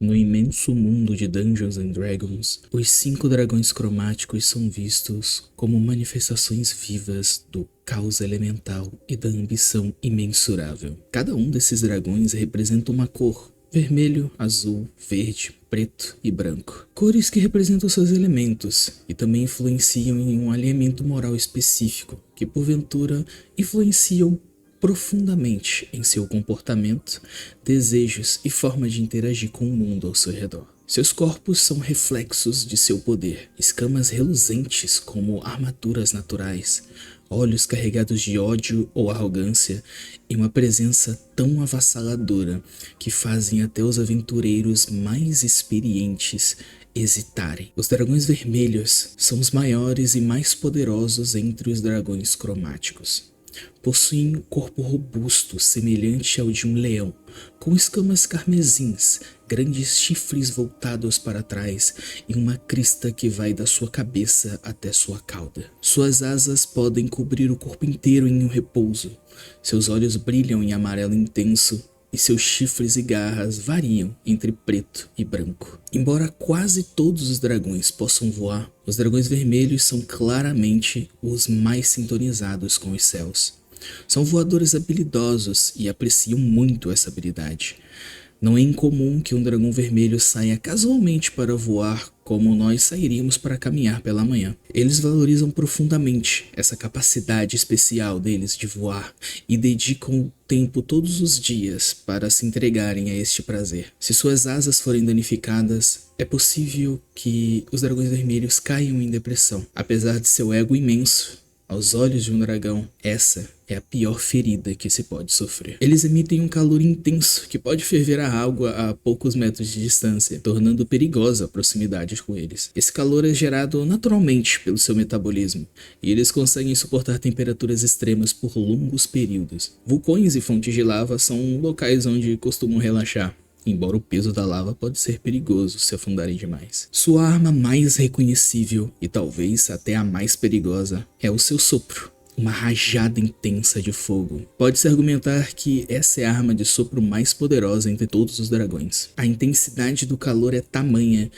No imenso mundo de Dungeons and Dragons, os 5 dragões cromáticos são vistos como manifestações vivas do caos elemental e da ambição imensurável. Cada um desses dragões representa uma cor: vermelho, azul, verde, preto e branco. Cores que representam seus elementos e também influenciam em um alinhamento moral específico, que porventura influenciam profundamente em seu comportamento, desejos e forma de interagir com o mundo ao seu redor. Seus corpos são reflexos de seu poder, escamas reluzentes como armaduras naturais, olhos carregados de ódio ou arrogância e uma presença tão avassaladora que fazem até os aventureiros mais experientes hesitarem. Os dragões vermelhos são os maiores e mais poderosos entre os dragões cromáticos. Possuem um corpo robusto, semelhante ao de um leão, com escamas carmesins, grandes chifres voltados para trás e uma crista que vai da sua cabeça até sua cauda. Suas asas podem cobrir o corpo inteiro em um repouso. Seus olhos brilham em amarelo intenso e seus chifres e garras variam entre preto e branco. Embora quase todos os dragões possam voar, os dragões vermelhos são claramente os mais sintonizados com os céus. São voadores habilidosos e apreciam muito essa habilidade. Não é incomum que um dragão vermelho saia casualmente para voar como nós sairíamos para caminhar pela manhã. Eles valorizam profundamente essa capacidade especial deles de voar e dedicam o tempo todos os dias para se entregarem a este prazer. Se suas asas forem danificadas, é possível que os dragões vermelhos caiam em depressão. Apesar de seu ego imenso, aos olhos de um dragão, essa é a pior ferida que se pode sofrer. Eles emitem um calor intenso que pode ferver a água a poucos metros de distância, tornando perigosa a proximidade com eles. Esse calor é gerado naturalmente pelo seu metabolismo, e eles conseguem suportar temperaturas extremas por longos períodos. Vulcões e fontes de lava são locais onde costumam relaxar, embora o peso da lava pode ser perigoso se afundarem demais. Sua arma mais reconhecível, e talvez até a mais perigosa, é o seu sopro. Uma rajada intensa de fogo. Pode-se argumentar que essa é a arma de sopro mais poderosa entre todos os dragões. A intensidade do calor é tamanha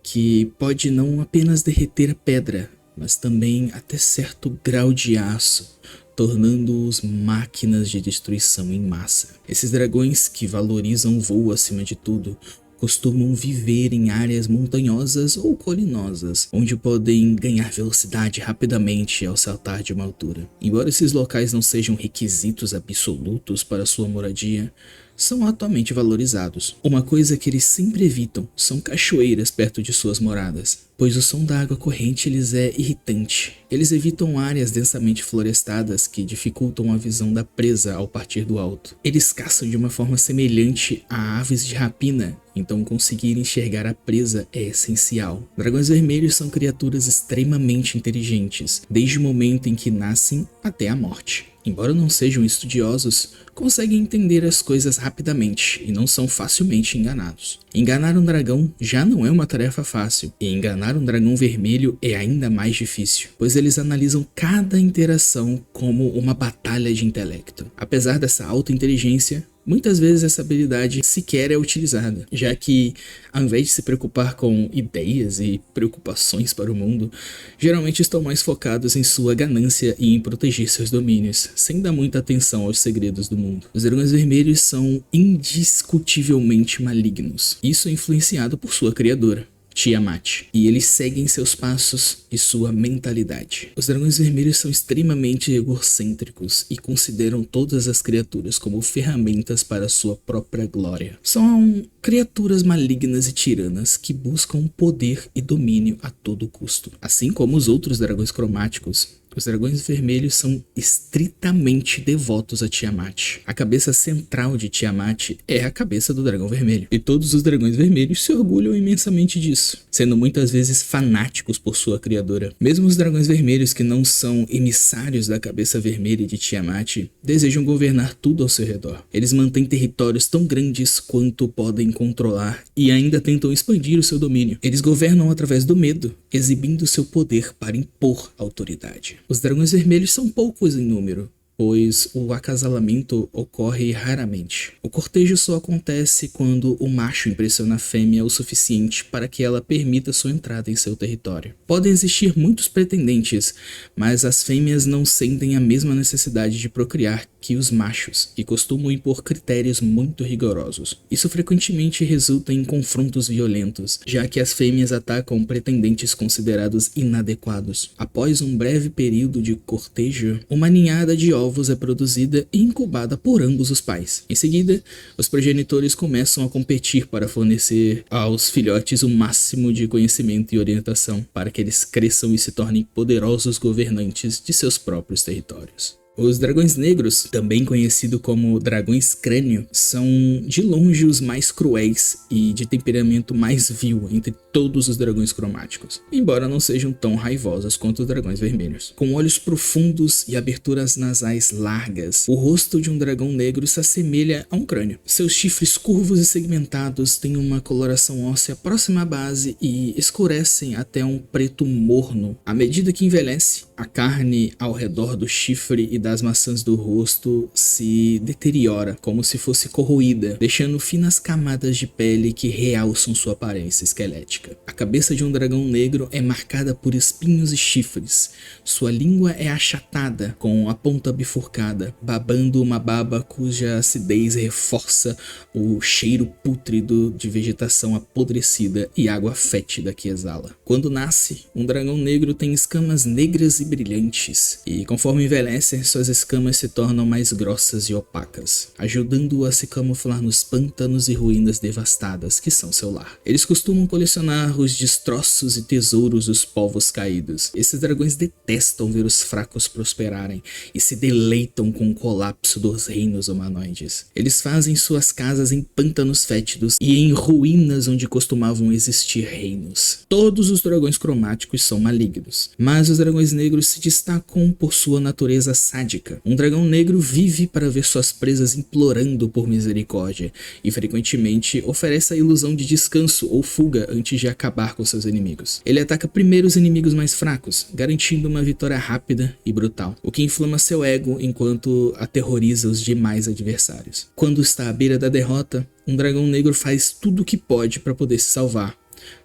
que pode não apenas derreter a pedra, mas também até certo grau de aço, tornando-os máquinas de destruição em massa. Esses dragões, que valorizam o voo acima de tudo, costumam viver em áreas montanhosas ou colinosas, onde podem ganhar velocidade rapidamente ao saltar de uma altura. Embora esses locais não sejam requisitos absolutos para sua moradia, são altamente valorizados. Uma coisa que eles sempre evitam são cachoeiras perto de suas moradas, pois o som da água corrente lhes é irritante. Eles evitam áreas densamente florestadas que dificultam a visão da presa ao partir do alto. Eles caçam de uma forma semelhante a aves de rapina, então conseguir enxergar a presa é essencial. Dragões vermelhos são criaturas extremamente inteligentes, desde o momento em que nascem até a morte. Embora não sejam estudiosos, conseguem entender as coisas rapidamente e não são facilmente enganados. Enganar um dragão já não é uma tarefa fácil, e enganar um dragão vermelho é ainda mais difícil, pois eles analisam cada interação como uma batalha de intelecto. Apesar dessa alta inteligência, muitas vezes essa habilidade sequer é utilizada, já que, ao invés de se preocupar com ideias e preocupações para o mundo, geralmente estão mais focados em sua ganância e em proteger seus domínios, sem dar muita atenção aos segredos do mundo. Os dragões vermelhos são indiscutivelmente malignos. Isso é influenciado por sua criadora, Tiamat, e eles seguem seus passos e sua mentalidade. Os dragões vermelhos são extremamente egocêntricos e consideram todas as criaturas como ferramentas para sua própria glória. São criaturas malignas e tiranas que buscam poder e domínio a todo custo. Assim como os outros dragões cromáticos, os dragões vermelhos são estritamente devotos a Tiamat. A cabeça central de Tiamat é a cabeça do dragão vermelho, e todos os dragões vermelhos se orgulham imensamente disso, sendo muitas vezes fanáticos por sua criadora. Mesmo os dragões vermelhos que não são emissários da cabeça vermelha de Tiamat, desejam governar tudo ao seu redor. Eles mantêm territórios tão grandes quanto podem controlar e ainda tentam expandir o seu domínio. Eles governam através do medo, exibindo seu poder para impor autoridade. Os dragões vermelhos são poucos em número, pois o acasalamento ocorre raramente. O cortejo só acontece quando o macho impressiona a fêmea o suficiente para que ela permita sua entrada em seu território. Podem existir muitos pretendentes, mas as fêmeas não sentem a mesma necessidade de procriar que os machos e costumam impor critérios muito rigorosos. Isso frequentemente resulta em confrontos violentos, já que as fêmeas atacam pretendentes considerados inadequados. Após um breve período de cortejo, uma ninhada de ovos é produzida e incubada por ambos os pais. Em seguida, os progenitores começam a competir para fornecer aos filhotes o máximo de conhecimento e orientação para que eles cresçam e se tornem poderosos governantes de seus próprios territórios. Os dragões negros, também conhecidos como dragões crânio, são de longe os mais cruéis e de temperamento mais vil entre todos os dragões cromáticos, embora não sejam tão raivosos quanto os dragões vermelhos. Com olhos profundos e aberturas nasais largas, o rosto de um dragão negro se assemelha a um crânio. Seus chifres curvos e segmentados têm uma coloração óssea próxima à base e escurecem até um preto morno. À medida que envelhece, a carne ao redor do chifre e das maçãs do rosto se deteriora, como se fosse corroída, deixando finas camadas de pele que realçam sua aparência esquelética. A cabeça de um dragão negro é marcada por espinhos e chifres. Sua língua é achatada, com a ponta bifurcada, babando uma baba cuja acidez reforça o cheiro pútrido de vegetação apodrecida e água fétida que exala. Quando nasce, um dragão negro tem escamas negras e brilhantes, e conforme envelhece, suas escamas se tornam mais grossas e opacas, ajudando-o a se camuflar nos pântanos e ruínas devastadas que são seu lar. Eles costumam colecionar os destroços e tesouros dos povos caídos. Esses dragões detestam ver os fracos prosperarem e se deleitam com o colapso dos reinos humanoides. Eles fazem suas casas em pântanos fétidos e em ruínas onde costumavam existir reinos. Todos os dragões cromáticos são malignos, mas os dragões negros se destacam por sua natureza sádica. Um dragão negro vive para ver suas presas implorando por misericórdia e frequentemente oferece a ilusão de descanso ou fuga antes de acabar com seus inimigos. Ele ataca primeiro os inimigos mais fracos, garantindo uma vitória rápida e brutal, o que inflama seu ego enquanto aterroriza os demais adversários. Quando está à beira da derrota, um dragão negro faz tudo o que pode para poder se salvar,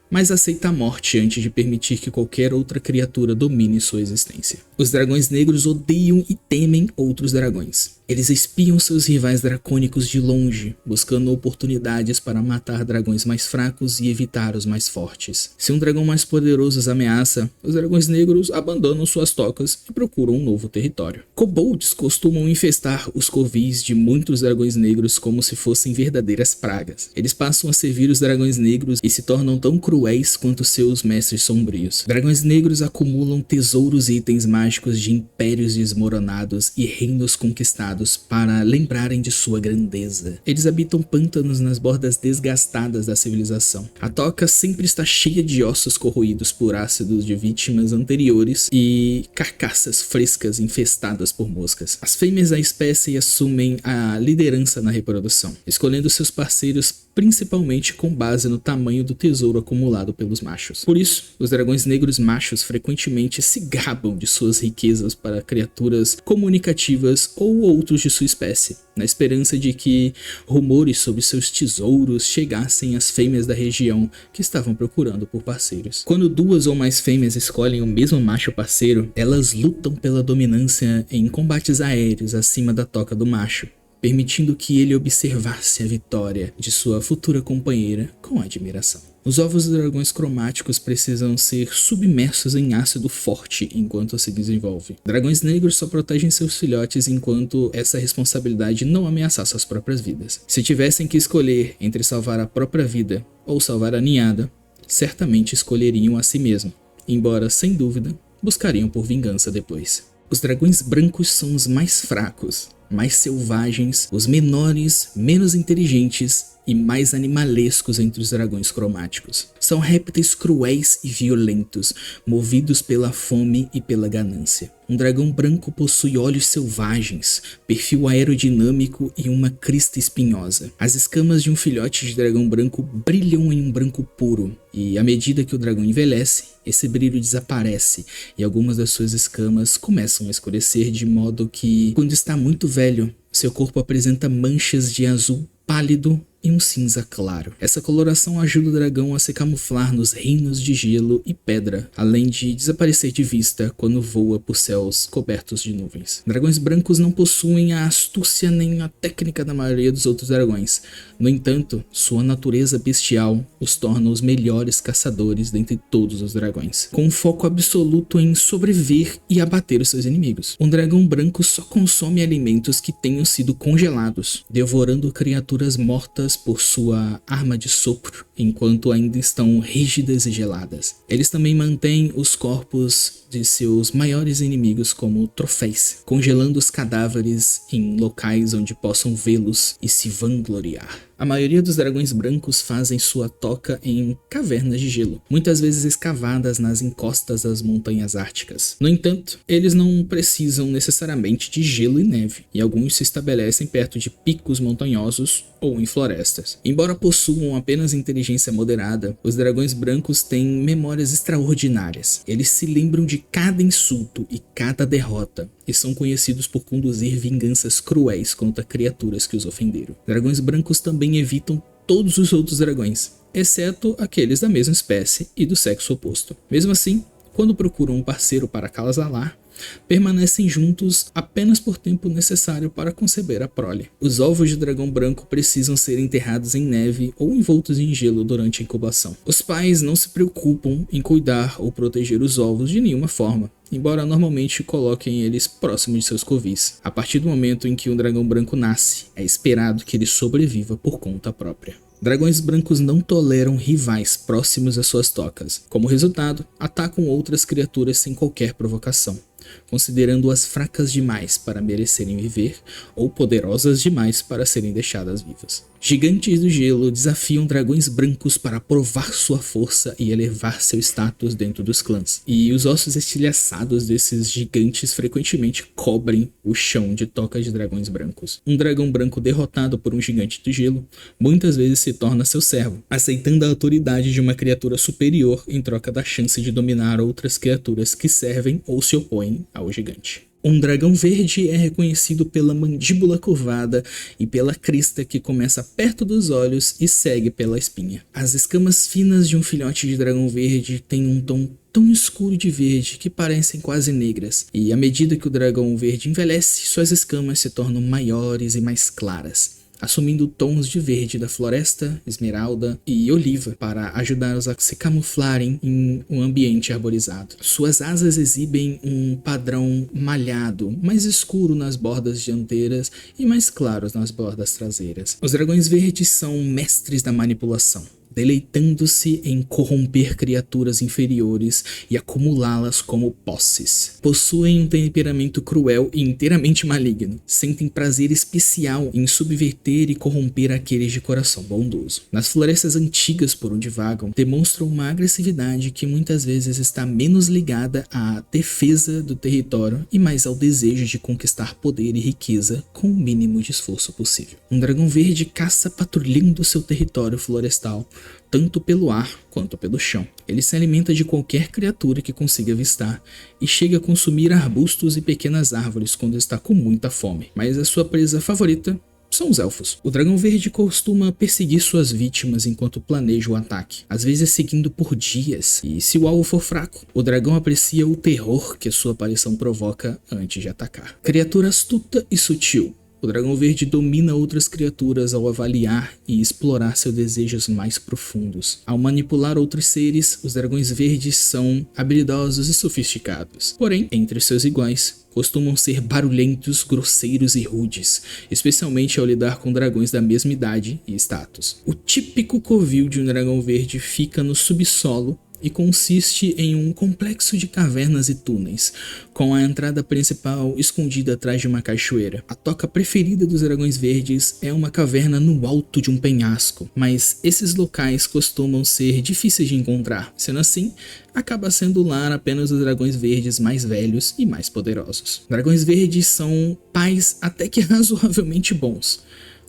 mas aceita a morte antes de permitir que qualquer outra criatura domine sua existência. Os dragões negros odeiam e temem outros dragões. Eles espiam seus rivais dracônicos de longe, buscando oportunidades para matar dragões mais fracos e evitar os mais fortes. Se um dragão mais poderoso os ameaça, os dragões negros abandonam suas tocas e procuram um novo território. Kobolds costumam infestar os covis de muitos dragões negros como se fossem verdadeiras pragas. Eles passam a servir os dragões negros e se tornam tão cruéis quanto seus mestres sombrios. Dragões negros acumulam tesouros e itens mágicos de impérios desmoronados e reinos conquistados para lembrarem de sua grandeza. Eles habitam pântanos nas bordas desgastadas da civilização. A toca sempre está cheia de ossos corroídos por ácidos de vítimas anteriores e carcaças frescas infestadas por moscas. As fêmeas da espécie assumem a liderança na reprodução, escolhendo seus parceiros principalmente com base no tamanho do tesouro acumulado pelos machos. Por isso, os dragões negros machos frequentemente se gabam de suas riquezas para criaturas comunicativas ou outros de sua espécie, na esperança de que rumores sobre seus tesouros chegassem às fêmeas da região que estavam procurando por parceiros. Quando duas ou mais fêmeas escolhem o mesmo macho parceiro, elas lutam pela dominância em combates aéreos acima da toca do macho, permitindo que ele observasse a vitória de sua futura companheira com admiração. Os ovos dos dragões cromáticos precisam ser submersos em ácido forte enquanto se desenvolve. Dragões negros só protegem seus filhotes enquanto essa responsabilidade não ameaçar suas próprias vidas. Se tivessem que escolher entre salvar a própria vida ou salvar a ninhada, certamente escolheriam a si mesmo, embora, sem dúvida, buscariam por vingança depois. Os dragões brancos são os mais fracos, mais selvagens, os menores, menos inteligentes e mais animalescos entre os dragões cromáticos. São répteis cruéis e violentos, movidos pela fome e pela ganância. Um dragão branco possui olhos selvagens, perfil aerodinâmico e uma crista espinhosa. As escamas de um filhote de dragão branco brilham em um branco puro, e à medida que o dragão envelhece, esse brilho desaparece e algumas das suas escamas começam a escurecer, de modo que, quando está muito velho, seu corpo apresenta manchas de azul pálido e um cinza claro. Essa coloração ajuda o dragão a se camuflar nos reinos de gelo e pedra, além de desaparecer de vista quando voa por céus cobertos de nuvens. Dragões brancos não possuem a astúcia nem a técnica da maioria dos outros dragões. No entanto, sua natureza bestial os torna os melhores caçadores dentre todos os dragões, com um foco absoluto em sobreviver e abater os seus inimigos. Um dragão branco só consome alimentos que tenham sido congelados, devorando criaturas mortas por sua arma de sopro, enquanto ainda estão rígidas e geladas. Eles também mantêm os corpos de seus maiores inimigos como troféus, congelando os cadáveres em locais onde possam vê-los e se vangloriar. A maioria dos dragões brancos fazem sua toca em cavernas de gelo, muitas vezes escavadas nas encostas das montanhas árticas. No entanto, eles não precisam necessariamente de gelo e neve, e alguns se estabelecem perto de picos montanhosos ou em florestas. Embora possuam apenas inteligência moderada, os dragões brancos têm memórias extraordinárias. Eles se lembram de cada insulto e cada derrota, e são conhecidos por conduzir vinganças cruéis contra criaturas que os ofenderam. Dragões brancos também evitam todos os outros dragões, exceto aqueles da mesma espécie e do sexo oposto. Mesmo assim, quando procuram um parceiro para acasalar, permanecem juntos apenas por tempo necessário para conceber a prole. Os ovos de dragão branco precisam ser enterrados em neve ou envoltos em gelo durante a incubação. Os pais não se preocupam em cuidar ou proteger os ovos de nenhuma forma, embora normalmente coloquem eles próximos de seus covis. A partir do momento em que um dragão branco nasce, é esperado que ele sobreviva por conta própria. Dragões brancos não toleram rivais próximos às suas tocas. Como resultado, atacam outras criaturas sem qualquer provocação, considerando-as fracas demais para merecerem viver ou poderosas demais para serem deixadas vivas. Gigantes do gelo desafiam dragões brancos para provar sua força e elevar seu status dentro dos clãs, e os ossos estilhaçados desses gigantes frequentemente cobrem o chão de tocas de dragões brancos. Um dragão branco derrotado por um gigante do gelo muitas vezes se torna seu servo, aceitando a autoridade de uma criatura superior em troca da chance de dominar outras criaturas que servem ou se opõem ao gigante. Um dragão verde é reconhecido pela mandíbula curvada e pela crista que começa perto dos olhos e segue pela espinha. As escamas finas de um filhote de dragão verde têm um tom tão escuro de verde que parecem quase negras, e à medida que o dragão verde envelhece, suas escamas se tornam maiores e mais claras, assumindo tons de verde da floresta, esmeralda e oliva para ajudá-los a se camuflarem em um ambiente arborizado. Suas asas exibem um padrão malhado, mais escuro nas bordas dianteiras e mais claros nas bordas traseiras. Os dragões verdes são mestres da manipulação, deleitando-se em corromper criaturas inferiores e acumulá-las como posses. Possuem um temperamento cruel e inteiramente maligno. Sentem prazer especial em subverter e corromper aqueles de coração bondoso. Nas florestas antigas por onde vagam, demonstram uma agressividade que muitas vezes está menos ligada à defesa do território e mais ao desejo de conquistar poder e riqueza com o mínimo de esforço possível. Um dragão verde caça patrulhando seu território florestal, tanto pelo ar quanto pelo chão. Ele se alimenta de qualquer criatura que consiga avistar e chega a consumir arbustos e pequenas árvores quando está com muita fome, mas a sua presa favorita são os elfos. O dragão verde costuma perseguir suas vítimas enquanto planeja o ataque, às vezes seguindo por dias, e se o alvo for fraco, o dragão aprecia o terror que a sua aparição provoca antes de atacar. Criatura astuta e sutil, o dragão verde domina outras criaturas ao avaliar e explorar seus desejos mais profundos. Ao manipular outros seres, os dragões verdes são habilidosos e sofisticados. Porém, entre seus iguais, costumam ser barulhentos, grosseiros e rudes, especialmente ao lidar com dragões da mesma idade e status. O típico covil de um dragão verde fica no subsolo e consiste em um complexo de cavernas e túneis, com a entrada principal escondida atrás de uma cachoeira. A toca preferida dos dragões verdes é uma caverna no alto de um penhasco, mas esses locais costumam ser difíceis de encontrar, sendo assim, acaba sendo o lar apenas dos dragões verdes mais velhos e mais poderosos. Dragões verdes são pais até que razoavelmente bons,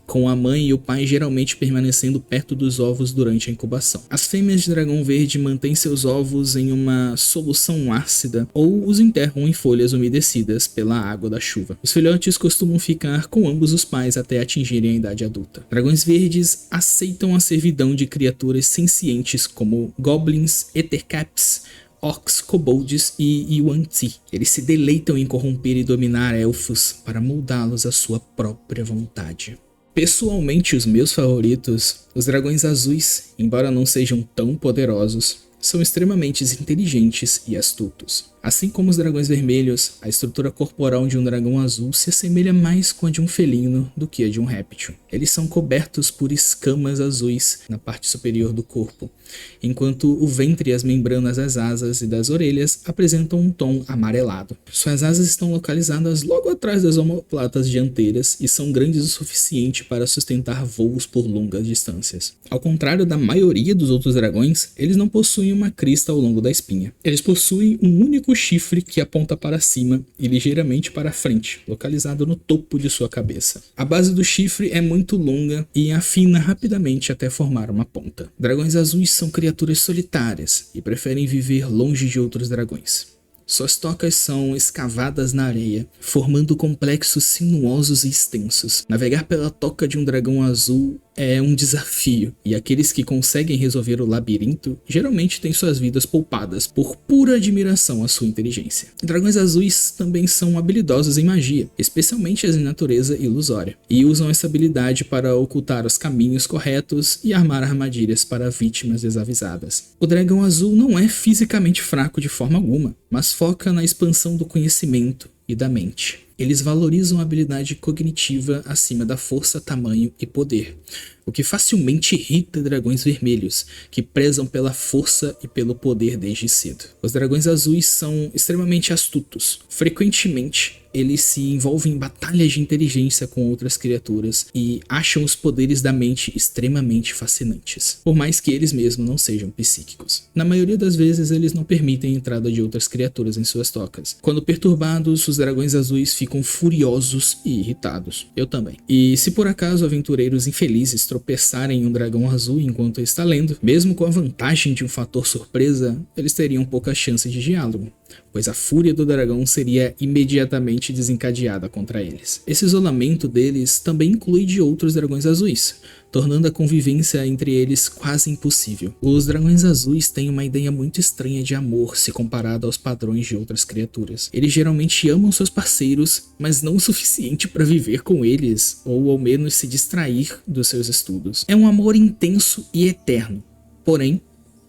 com a mãe e o pai geralmente permanecendo perto dos ovos durante a incubação. As fêmeas de dragão verde mantêm seus ovos em uma solução ácida ou os enterram em folhas umedecidas pela água da chuva. Os filhotes costumam ficar com ambos os pais até atingirem a idade adulta. Dragões verdes aceitam a servidão de criaturas sencientes como goblins, ettercaps, orcs, kobolds e yuan-ti. Eles se deleitam em corromper e dominar elfos para moldá-los à sua própria vontade. Pessoalmente, os meus favoritos, os dragões azuis, embora não sejam tão poderosos, são extremamente inteligentes e astutos. Assim como os dragões vermelhos, a estrutura corporal de um dragão azul se assemelha mais com a de um felino do que a de um réptil. Eles são cobertos por escamas azuis na parte superior do corpo, enquanto o ventre e as membranas das asas e das orelhas apresentam um tom amarelado. Suas asas estão localizadas logo atrás das omoplatas dianteiras e são grandes o suficiente para sustentar voos por longas distâncias. Ao contrário da maioria dos outros dragões, eles não possuem uma crista ao longo da espinha. Eles possuem um único chifre que aponta para cima e ligeiramente para frente, localizado no topo de sua cabeça. A base do chifre é muito longa e afina rapidamente até formar uma ponta. Dragões azuis são criaturas solitárias e preferem viver longe de outros dragões. Suas tocas são escavadas na areia, formando complexos sinuosos e extensos. Navegar pela toca de um dragão azul é um desafio, e aqueles que conseguem resolver o labirinto geralmente têm suas vidas poupadas por pura admiração à sua inteligência. Dragões azuis também são habilidosos em magia, especialmente as em natureza ilusória, e usam essa habilidade para ocultar os caminhos corretos e armar armadilhas para vítimas desavisadas. O dragão azul não é fisicamente fraco de forma alguma, mas foca na expansão do conhecimento e da mente. Eles valorizam a habilidade cognitiva acima da força, tamanho e poder, o que facilmente irrita dragões vermelhos, que prezam pela força e pelo poder desde cedo. Os dragões azuis são extremamente astutos. Frequentemente, eles se envolvem em batalhas de inteligência com outras criaturas e acham os poderes da mente extremamente fascinantes, por mais que eles mesmos não sejam psíquicos. Na maioria das vezes, eles não permitem a entrada de outras criaturas em suas tocas. Quando perturbados, os dragões azuis ficam furiosos e irritados. Eu também. E se por acaso aventureiros infelizes tropeçarem em um dragão azul enquanto está lendo, mesmo com a vantagem de um fator surpresa, eles teriam pouca chance de diálogo, pois a fúria do dragão seria imediatamente desencadeada contra eles. Esse isolamento deles também inclui de outros dragões azuis, tornando a convivência entre eles quase impossível. Os dragões azuis têm uma ideia muito estranha de amor se comparado aos padrões de outras criaturas. Eles geralmente amam seus parceiros, mas não o suficiente para viver com eles, ou ao menos se distrair dos seus estudos. É um amor intenso e eterno, porém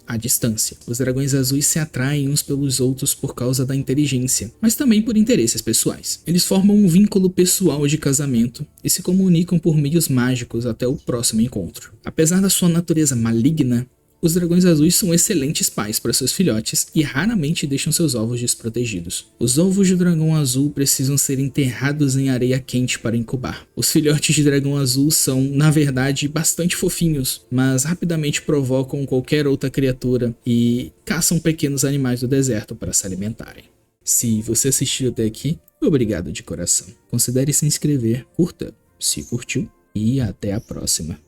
à distância. Os dragões azuis se atraem uns pelos outros por causa da inteligência, mas também por interesses pessoais. Eles formam um vínculo pessoal de casamento e se comunicam por meios mágicos até o próximo encontro. Apesar da sua natureza maligna, os dragões azuis são excelentes pais para seus filhotes e raramente deixam seus ovos desprotegidos. Os ovos de dragão azul precisam ser enterrados em areia quente para incubar. Os filhotes de dragão azul são, na verdade, bastante fofinhos, mas rapidamente provocam qualquer outra criatura e caçam pequenos animais do deserto para se alimentarem. Se você assistiu até aqui, obrigado de coração. Considere se inscrever, curta, se curtiu, e até a próxima.